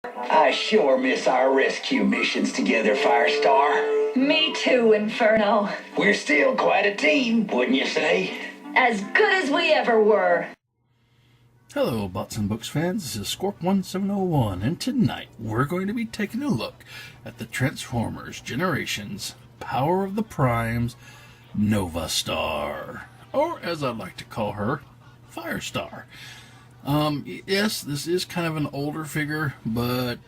I sure miss our rescue missions together, Firestar. Me too, Inferno. We're still quite a team, wouldn't you say? As good as we ever were. Hello, Bots and Books fans. This is Scorp1701, and tonight we're going to be taking a look at the Transformers Generations Power of the Primes Novastar, or as I like to call her, Firestar. Yes, this is kind of an older figure, but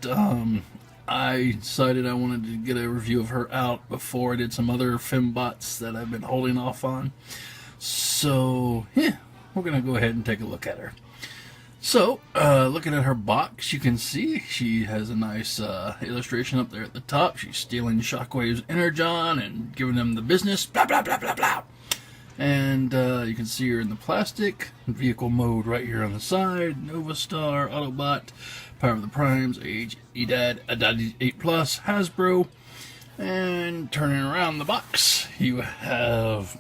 I decided I wanted to get a review of her out before I did some other Fembots that I've been holding off on. So, yeah, we're going to go ahead and take a look at her. So, looking at her box, you can see she has a nice illustration up there at the top. She's stealing Shockwave's Energon and giving them the business, blah, blah, blah, blah, blah. And you can see her in the plastic, vehicle mode right here on the side, Novastar, Autobot, Power of the Primes, age EDAD, ADAD 8+, Hasbro. And turning around the box, you have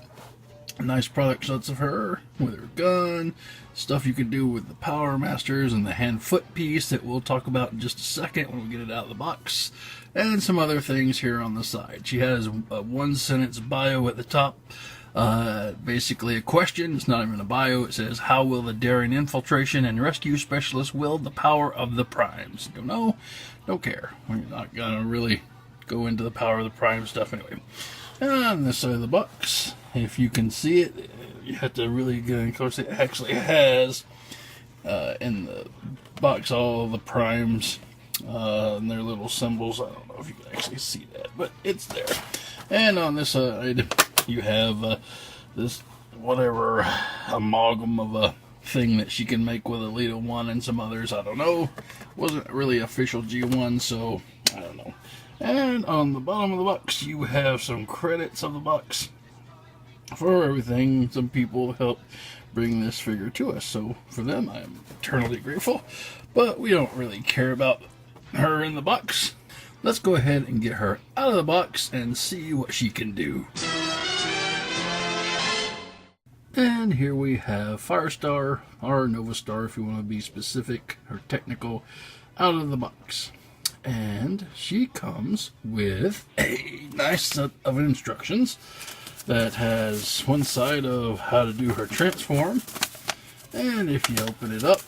nice product shots of her with her gun, stuff you can do with the Power Masters and the hand-foot piece that we'll talk about in just a second when we get it out of the box, and some other things here on the side. She has a one-sentence bio at the top. Basically a question. It's not even a bio. It says, how will the daring infiltration and rescue specialist wield the power of the primes? Don't know. Don't care. We're not going to really go into the power of the prime stuff anyway. And on this side of the box, if you can see it, you have to really get in close. It actually has in the box all the primes and their little symbols. I don't know if you can actually see that, but it's there. And on this side, you have this whatever amalgam of a thing that she can make with Elita 1 and some others. I don't know. Wasn't really official G1, so I don't know. And on the bottom of the box, you have some credits of the box for everything. Some people helped bring this figure to us, so for them, I am eternally grateful. But we don't really care about her in the box. Let's go ahead and get her out of the box and see what she can do. And here we have Firestar, or Novastar if you want to be specific or technical, out of the box. And she comes with a nice set of instructions that has one side of how to do her transform. And if you open it up,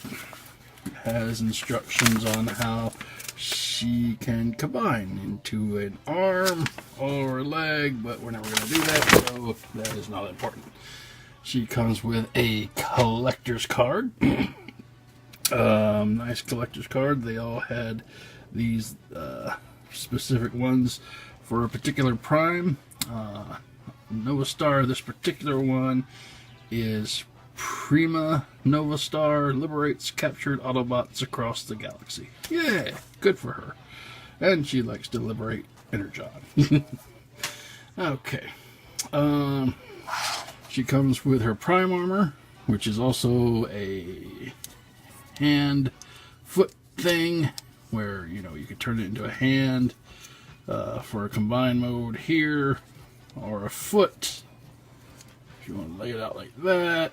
it has instructions on how she can combine into an arm or a leg, but we're never going to do that, so that is not important. She comes with a collector's card. Nice collector's card. They all had these specific ones for a particular prime. Novastar, this particular one is Prima Novastar, liberates captured Autobots across the galaxy. Yeah, good for her. And she likes to liberate Energon. Okay. She comes with her Prime Armor, which is also a hand-foot thing, where, you know, you can turn it into a hand for a combined mode here, or a foot, if you want to lay it out like that.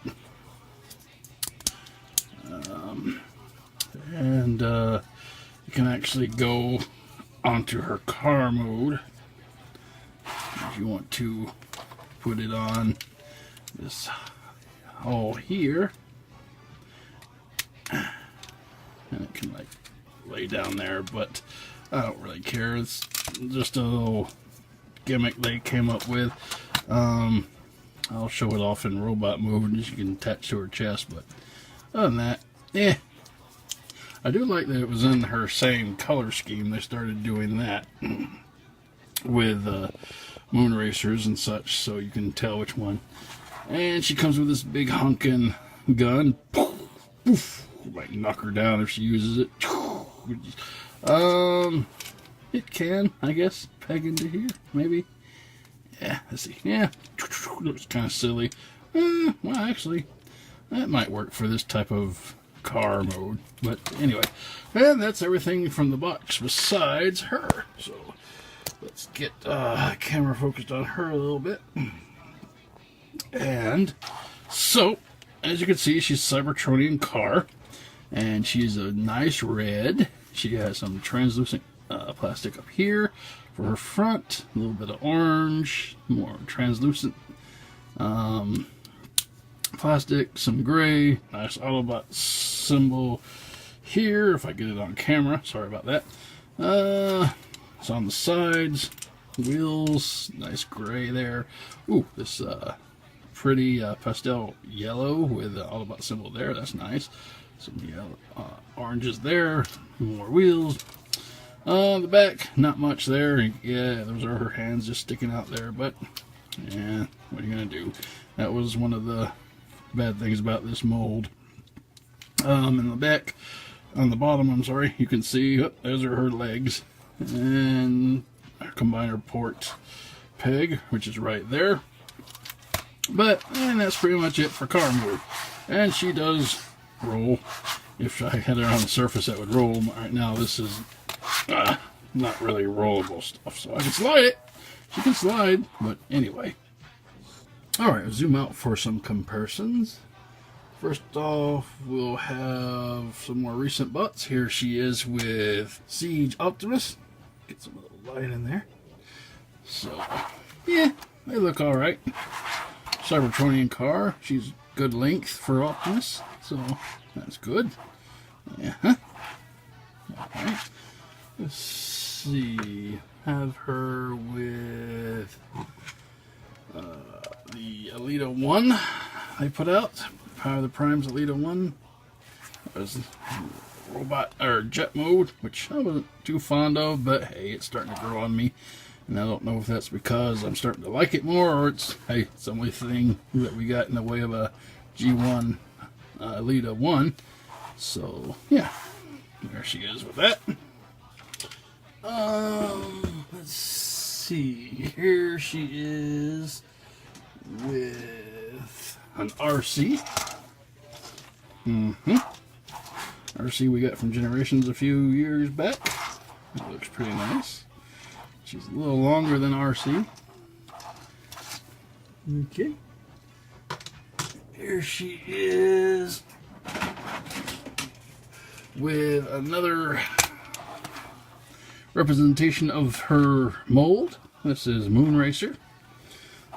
And you can actually go onto her car mode if you want to put it on this hole here, and it can like lay down there, but I don't really care. It's just a little gimmick they came up with. I'll show it off in robot mode and you can attach to her chest, but other than that, yeah. I do like that it was in her same color scheme. They started doing that with Moonracers and such, so you can tell which one. And she comes with this big honkin' gun. Poof, might knock her down if she uses it. It can, I guess, peg into here, maybe. Yeah, let's see. Yeah, looks kind of silly. Well, actually, that might work for this type of car mode. But anyway, and that's everything from the box besides her. So let's get camera focused on her a little bit. And so, as you can see, she's a Cybertronian car, and she's a nice red. She has some translucent plastic up here for her front, a little bit of orange, more translucent plastic, some gray, nice Autobot symbol here, if I get it on camera, sorry about that. It's on the sides, wheels, nice gray there. Ooh, this pretty pastel yellow with the Autobot symbol there, that's nice. Some yellow, oranges there, more wheels. The back, not much there. Yeah, those are her hands just sticking out there, but yeah, what are you gonna do? That was one of the bad things about this mold. In the back, on the bottom, I'm sorry, you can see, those are her legs, and our combiner port peg, which is right there. But, and that's pretty much it for car move. And she does roll. If I had her on the surface, that would roll. Right now, this is not really rollable stuff, so I can slide it. She can slide, but anyway. Alright, zoom out for some comparisons. First off, we'll have some more recent butts. Here she is with Siege Optimus. Get some little light in there. So, yeah, they look alright. Cybertronian car. She's good length for Optimus, so that's good. Yeah. Alright. Let's see. Have her with the Alita 1 they put out. Power of the Primes Alita 1. That was robot or jet mode, which I wasn't too fond of, but hey, it's starting to grow on me. And I don't know if that's because I'm starting to like it more, or it's the only thing that we got in the way of a G1 Alita 1. So yeah, there she is with that. Let's see. Here she is with an RC. RC we got from Generations a few years back. It looks pretty nice. She's a little longer than RC. Okay. Here she is with another representation of her mold. This is Moonracer.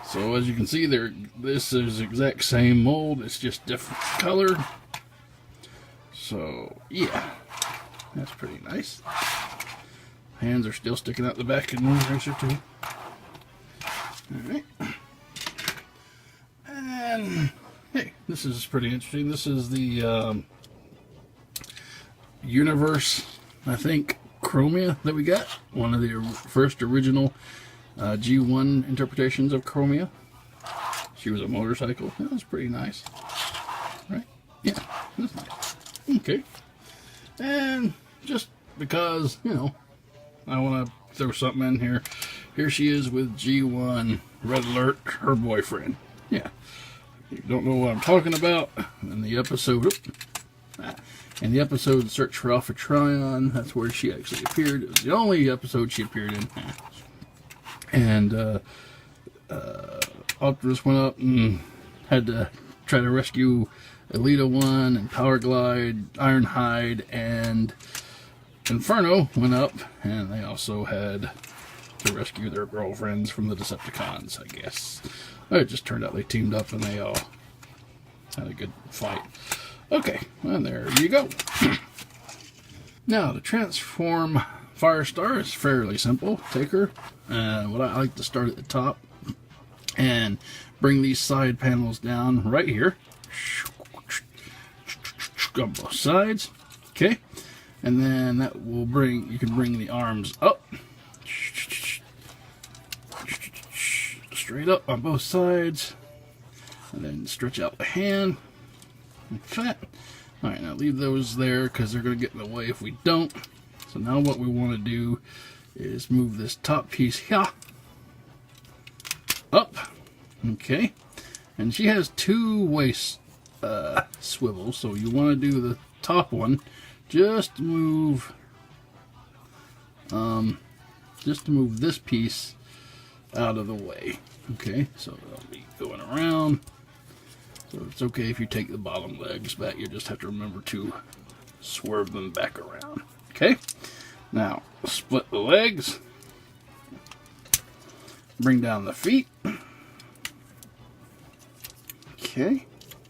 So as you can see there, this is the exact same mold, it's just different color. So yeah, that's pretty nice. Hands are still sticking out the back of Moonracer too. Alright. And hey, this is pretty interesting. This is the Universe, I think, Chromia that we got. One of the first original G1 interpretations of Chromia. She was a motorcycle. That was pretty nice. Right? Yeah, that's nice. Okay. And just because, you know, I want to throw something in here. Here she is with G1 Red Alert, her boyfriend. Yeah. You don't know what I'm talking about. In the episode, in the episode Search for Alpha Trion, that's where she actually appeared. It was the only episode she appeared in. And Optimus went up and had to try to rescue Alita 1 and Power Glide, Ironhide, and Inferno went up, and they also had to rescue their girlfriends from the Decepticons, I guess. It just turned out they teamed up and they all had a good fight. Okay, and there you go. Now, to transform Firestar is fairly simple. Take her. What I like to start at the top and bring these side panels down right here. On both sides. Okay. And then that will bring, you can bring the arms up. Straight up on both sides. And then stretch out the hand. Like that. Alright, now leave those there because they're going to get in the way if we don't. So now what we want to do is move this top piece here up. Okay. And she has two waist swivels, so you want to do the top one just to move this piece out of the way. Okay, so it'll be going around. So it's okay if you take the bottom legs back, you just have to remember to swerve them back around. Okay, now split the legs, bring down the feet. Okay,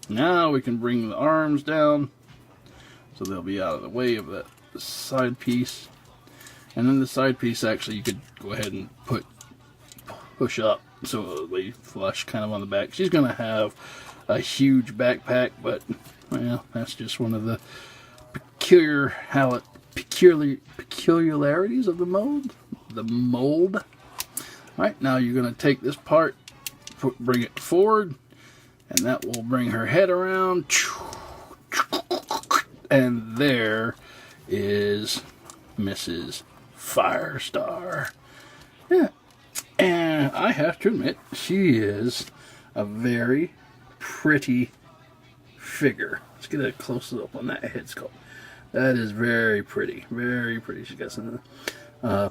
now we can bring the arms down so they'll be out of the way of that side piece. And then the side piece, actually, you could go ahead and push up so they flush kind of on the back. She's going to have a huge backpack, but, well, that's just one of the peculiarities of the mold. All right, now you're going to take this part, bring it forward, and that will bring her head around. And there is Mrs. Firestar. Yeah. And I have to admit, she is a very pretty figure. Let's get a close up on that head sculpt. That is very pretty. Very pretty. She's got some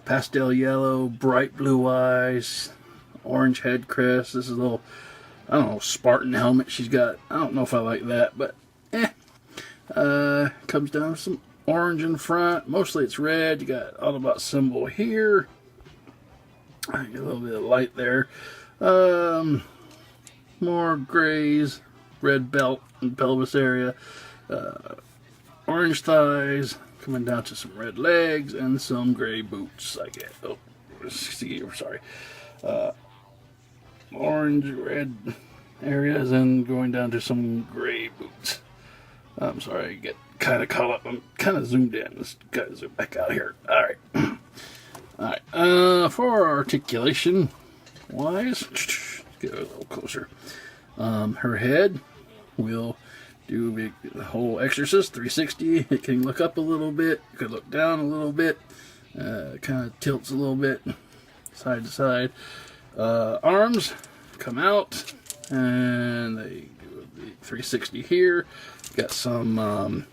pastel yellow, bright blue eyes, orange head crest. This is a little, I don't know, Spartan helmet she's got. I don't know if I like that, but comes down with some orange in front. Mostly it's red. You got Autobot symbol here. I get a little bit of light there. More grays, red belt and pelvis area, orange thighs, coming down to some red legs and some gray boots. I get. Oh, sorry. Orange, red areas, and going down to some gray boots. I'm sorry, I get kind of caught up. I'm kind of zoomed in. Let's kind of zoom back out here. All right. All right. For articulation wise, get a little closer. Her head will do the whole Exorcist 360. It can look up a little bit. It could look down a little bit. Kind of tilts a little bit side to side. Arms come out and they do the 360 here. Got some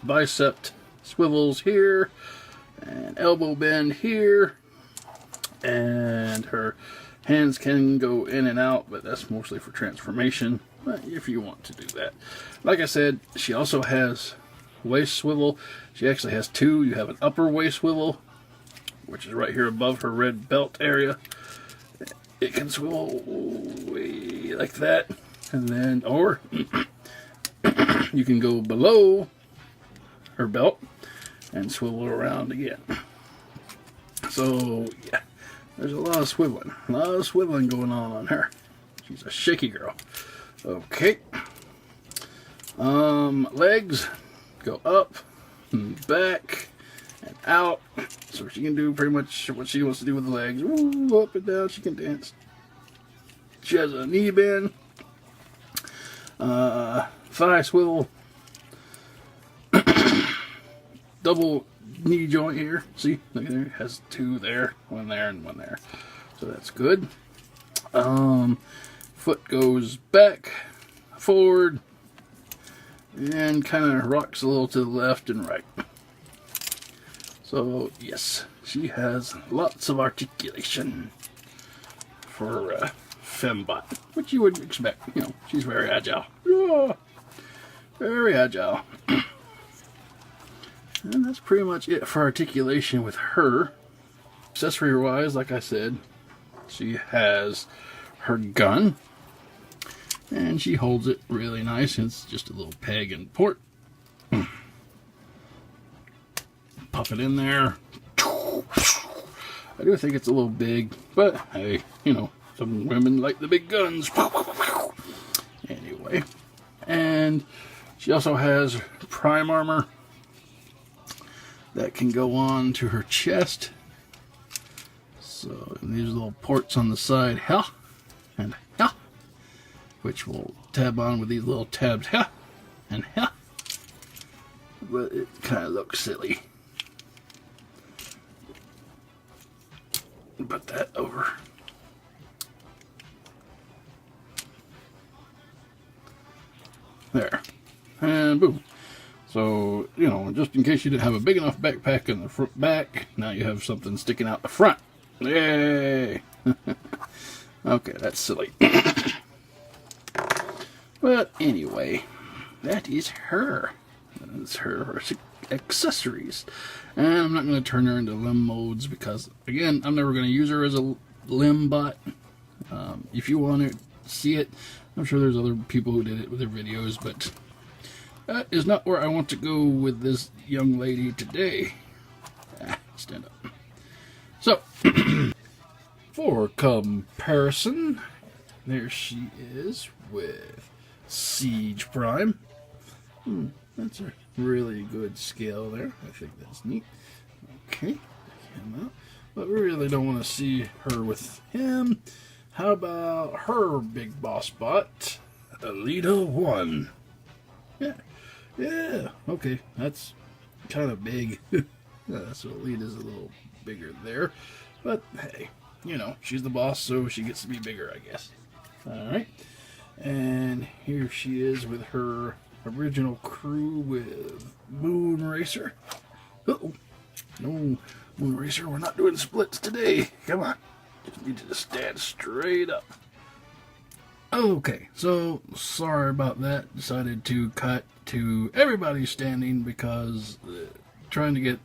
bicep swivels here and elbow bend here, and her hands can go in and out, but that's mostly for transformation, if you want to do that. Like I said, she also has waist swivel. She actually has two. You have an upper waist swivel, which is right here above her red belt area. It can swivel way like that, and then, or you can go below her belt and swivel around again. So, yeah, there's a lot of swiveling going on her. She's a shaky girl. Okay. Legs go up and back and out. So she can do pretty much what she wants to do with the legs. Ooh, up and down, she can dance. She has a knee bend. Thigh swivel. Double knee joint here. See, look at there. It has two there, one there, and one there. So that's good. Foot goes back, forward, and kind of rocks a little to the left and right. So yes, she has lots of articulation for Fembot, which you would expect. You know, she's very agile. Yeah, very agile. And that's pretty much it for articulation with her. Accessory-wise, like I said, she has her gun. And she holds it really nice. It's just a little peg and port. Pop it in there. I do think it's a little big, but hey, you know, some women like the big guns. Anyway. And she also has prime armor that can go on to her chest. So these little ports on the side, and which will tab on with these little tabs, and but it kind of looks silly. Put that over. There. And boom. So, you know, just in case you didn't have a big enough backpack in the front back, now you have something sticking out the front. Yay! Okay, that's silly. But anyway, that is her. That's her accessories. And I'm not going to turn her into limb modes because, again, I'm never going to use her as a limb bot. If you want to see it, I'm sure there's other people who did it with their videos, but that is not where I want to go with this young lady today. Stand up. So, for comparison, there she is with Siege Prime. That's a really good scale there. I think that's neat. Okay, him out. But we really don't want to see her with him. How about her big boss bot, Alita 1? Yeah, okay, that's kind of big. So Alita's a little bigger there. But hey, you know, she's the boss, so she gets to be bigger, I guess. Alright, and here she is with her original crew with Moonracer. Uh-oh, no, Moonracer, we're not doing splits today. Come on, just need you to stand straight up. Okay, so sorry about that. Decided to cut to everybody standing because trying to get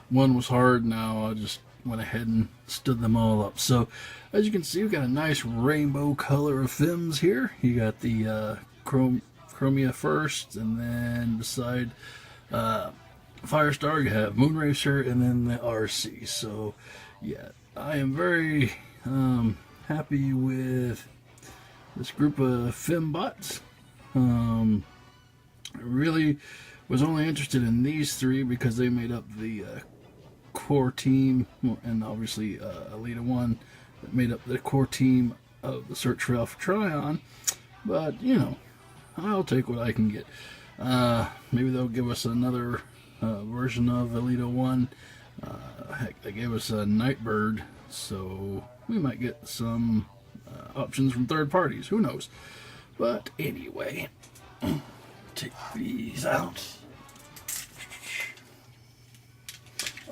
one was hard. Now I just went ahead and stood them all up. So as you can see, we've got a nice rainbow color of Fems here. You got the Chromia first, and then beside Firestar you have Moonracer, and then the RC. So yeah, I am very happy with this group of Fembots. I really was only interested in these three because they made up the core team, and obviously Alita 1 that made up the core team of the Search for Alpha Trion. But, you know, I'll take what I can get. Maybe they'll give us another version of Alita 1. Heck, they gave us a Nightbird, so we might get some options from third parties. Who knows? But anyway, take these out.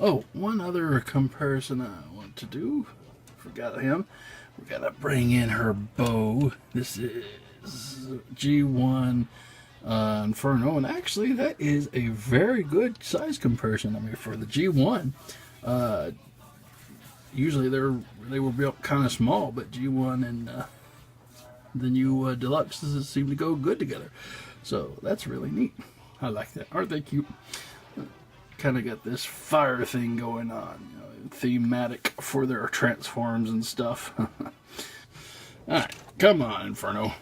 Oh, one other comparison I want to do. Forgot him. We gotta bring in her bow. This is G1 Inferno, and actually that is a very good size comparison. I mean, for the G1, usually they were built kind of small, but G1 and the new Deluxes seem to go good together. So that's really neat. I like that. Aren't they cute? Kind of got this fire thing going on, you know, thematic for their transforms and stuff. Alright, come on, Inferno.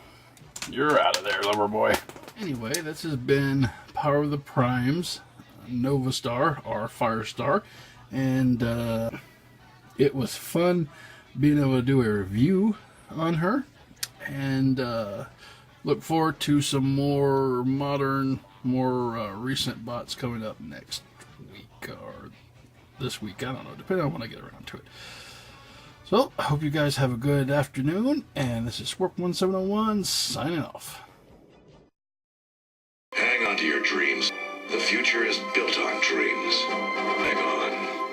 You're out of there, lover boy. Anyway, this has been Power of the Primes, Novastar, or Firestar, and it was fun being able to do a review on her, and look forward to some more modern, more recent bots coming up next week, or this week, I don't know, depending on when I get around to it. So, I hope you guys have a good afternoon, and this is Swarp1701 signing off. Hang on to your dreams. The future is built on dreams. Hang on.